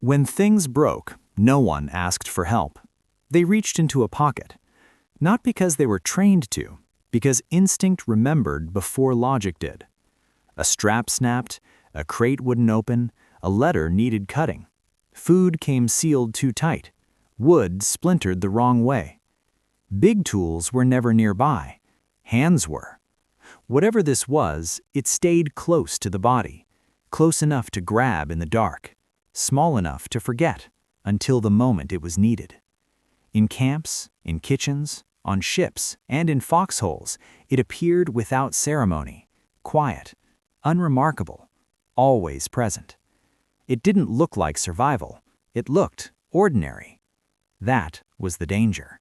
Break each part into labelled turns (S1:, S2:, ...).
S1: When things broke, no one asked for help. They reached into a pocket. Not because they were trained to, because instinct remembered before logic did. A strap snapped, a crate wouldn't open, a letter needed cutting. Food came sealed too tight. Wood splintered the wrong way. Big tools were never nearby. Hands were. Whatever this was, it stayed close to the body, close enough to grab in the dark, small enough to forget until the moment it was needed. In camps, in kitchens, on ships, and in foxholes, it appeared without ceremony, quiet, unremarkable, always present. It didn't look like survival. It looked ordinary. That was the danger.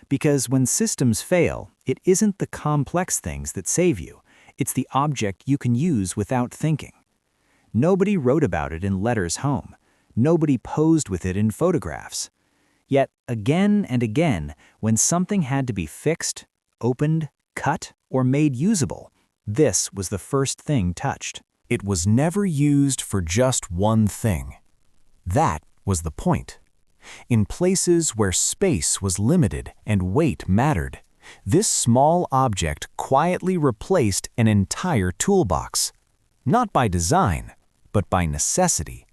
S1: Because when systems fail, it isn't the complex things that save you. It's the object you can use without thinking. Nobody wrote about it in letters home. Nobody posed with it in photographs. Yet, again and again, when something had to be fixed, opened, cut, or made usable, this was the first thing touched.
S2: It was never used for just one thing. That was the point. In places where space was limited and weight mattered, this small object quietly replaced an entire toolbox. Not by design, but by necessity.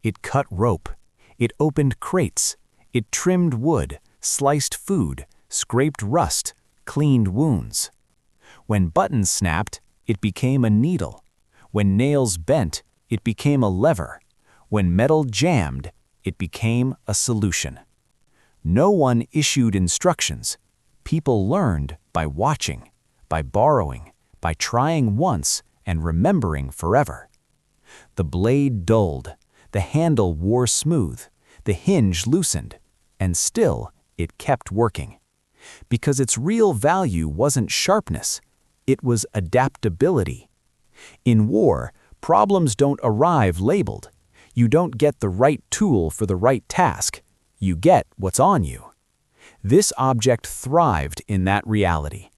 S2: It cut rope. It opened crates. It trimmed wood, sliced food, scraped rust, cleaned wounds. When buttons snapped, it became a needle. When nails bent, it became a lever. When metal jammed, it became a solution. No one issued instructions. People learned by watching, by borrowing, by trying once and remembering forever. The blade dulled, the handle wore smooth, the hinge loosened, and still it kept working. Because its real value wasn't sharpness, it was adaptability. In war, problems don't arrive labeled. You don't get the right tool for the right task. You get what's on you. This object thrived in that reality.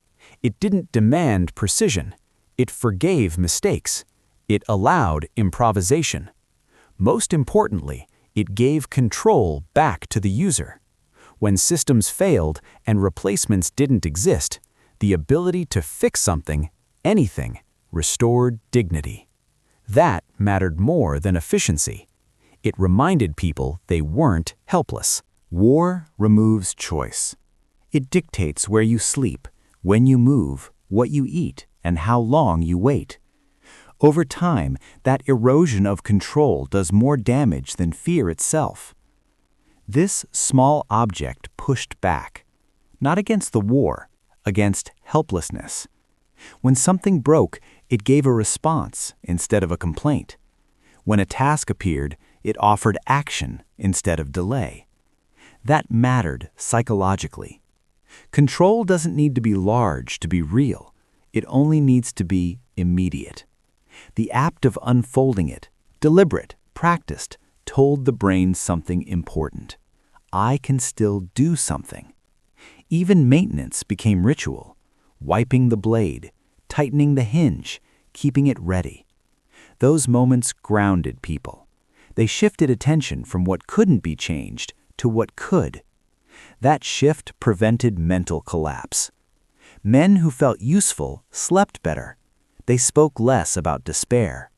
S2: It didn't demand precision. It forgave mistakes. It allowed improvisation. Most importantly, it gave control back to the user. When systems failed and replacements didn't exist, the ability to fix something, anything, restored dignity. That mattered more than efficiency. It reminded people they weren't helpless. War removes choice. It dictates where you sleep, when you move, what you eat, and how long you wait. Over time, that erosion of control does more damage than fear itself. This small object pushed back, not against the war, against helplessness. When something broke, it gave a response instead of a complaint. When a task appeared, it offered action instead of delay. That mattered psychologically. Control doesn't need to be large to be real. It only needs to be immediate. The act of unfolding it, deliberate, practiced, told the brain something important. I can still do something. Even maintenance became ritual. Wiping the blade, tightening the hinge, keeping it ready. Those moments grounded people. They shifted attention from what couldn't be changed to what could. That shift prevented mental collapse. Men who felt useful slept better. They spoke less about despair.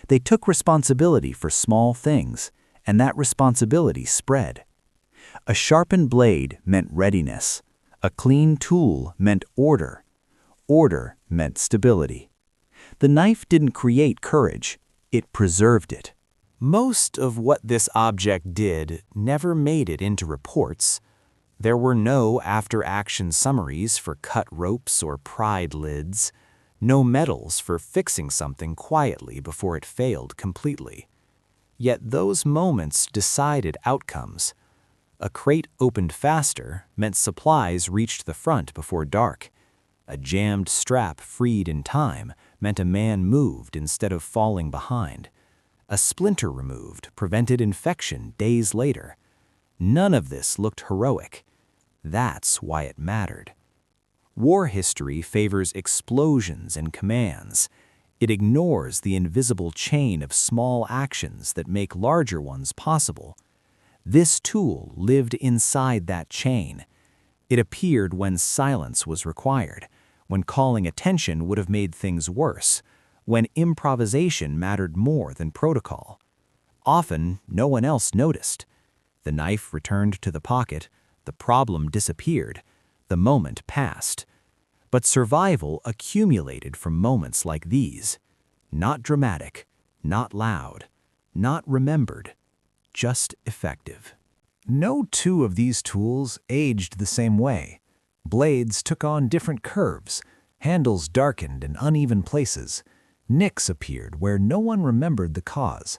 S2: They took responsibility for small things, and that responsibility spread. A sharpened blade meant readiness. A clean tool meant order. Order meant stability. The knife didn't create courage, it preserved it. Most of what this object did never made it into reports. There were no after-action summaries for cut ropes or pried lids, no medals for fixing something quietly before it failed completely. Yet those moments decided outcomes. A crate opened faster meant supplies reached the front before dark. A jammed strap freed in time meant a man moved instead of falling behind. A splinter removed prevented infection days later. None of this looked heroic. That's why it mattered. War history favors explosions and commands.
S1: It ignores the invisible chain of small actions that make larger ones possible. This tool lived inside that chain. It appeared when silence was required, when calling attention would have made things worse, when improvisation mattered more than protocol. Often, no one else noticed. The knife returned to the pocket, the problem disappeared, the moment passed. But survival accumulated from moments like these. Not dramatic, not loud, not remembered, just effective. No two of these tools aged the same way. Blades took on different curves, handles darkened in uneven places, nicks appeared where no one remembered the cause.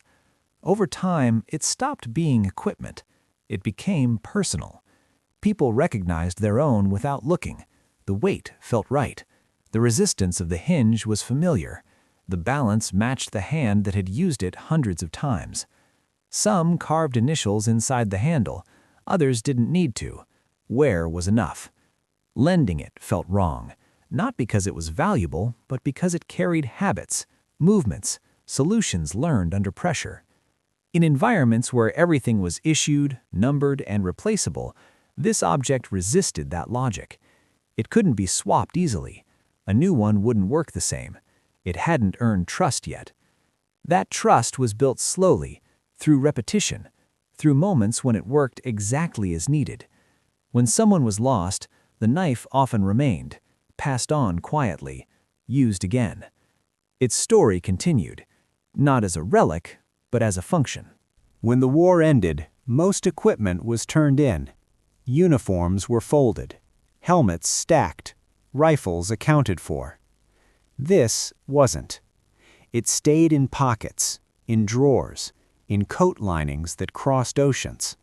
S1: Over time, it stopped being equipment. It became personal. People recognized their own without looking. The weight felt right. The resistance of the hinge was familiar. The balance matched the hand that had used it hundreds of times. Some carved initials inside the handle. Others didn't need to. Wear was enough. Lending it felt wrong, not because it was valuable, but because it carried habits, movements, solutions learned under pressure. In environments where everything was issued, numbered, and replaceable, this object resisted that logic. It couldn't be swapped easily. A new one wouldn't work the same. It hadn't earned trust yet. That trust was built slowly, through repetition, through moments when it worked exactly as needed. When someone was lost, the knife often remained, passed on quietly, used again. Its story continued, not as a relic, but as a function. When the war ended, most equipment was turned in. Uniforms were folded, helmets stacked, rifles accounted for. This wasn't. It stayed in pockets, in drawers, in coat linings that crossed oceans.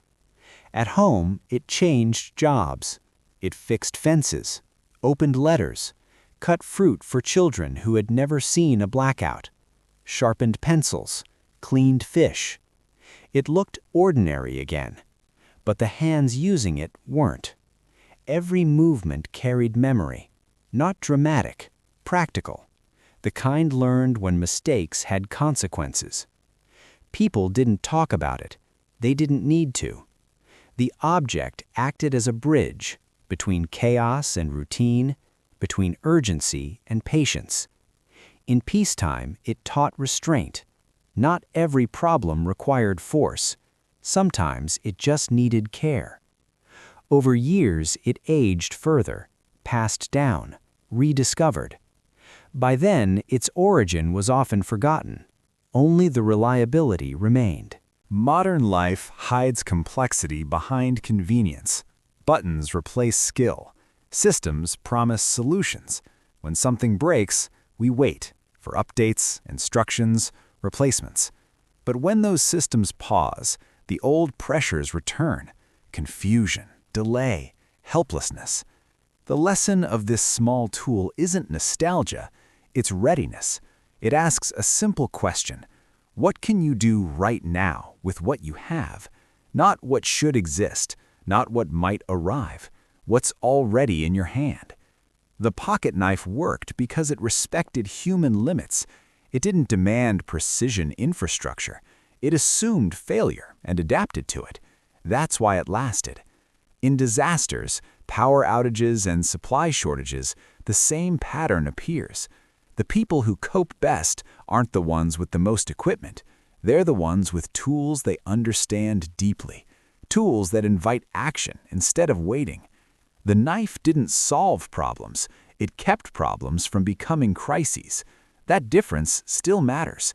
S1: At home, it changed jobs. It fixed fences, opened letters, cut fruit for children who had never seen a blackout, sharpened pencils, cleaned fish. It looked ordinary again, but the hands using it weren't. Every movement carried memory, not dramatic, practical, the kind learned when mistakes had consequences. People didn't talk about it. They didn't need to. The object acted as a bridge between chaos and routine, between urgency and patience. In peacetime, it taught restraint. Not every problem required force. Sometimes it just needed care. Over years, it aged further, passed down, rediscovered. By then, its origin was often forgotten. Only the reliability remained. Modern life hides complexity behind convenience. Buttons replace skill. Systems promise solutions. When something breaks, we wait for updates, instructions, replacements. But when those systems pause, the old pressures return. Confusion, delay, helplessness. The lesson of this small tool isn't nostalgia, it's readiness. It asks a simple question. What can you do right now with what you have? Not what should exist, not what might arrive. What's already in your hand? The pocket knife worked because it respected human limits. It didn't demand precision infrastructure. It assumed failure and adapted to it. That's why it lasted. In disasters, power outages, and supply shortages, the same pattern appears. The people who cope best aren't the ones with the most equipment. They're the ones with tools they understand deeply, tools that invite action instead of waiting. The knife didn't solve problems. It kept problems from becoming crises. That difference still matters.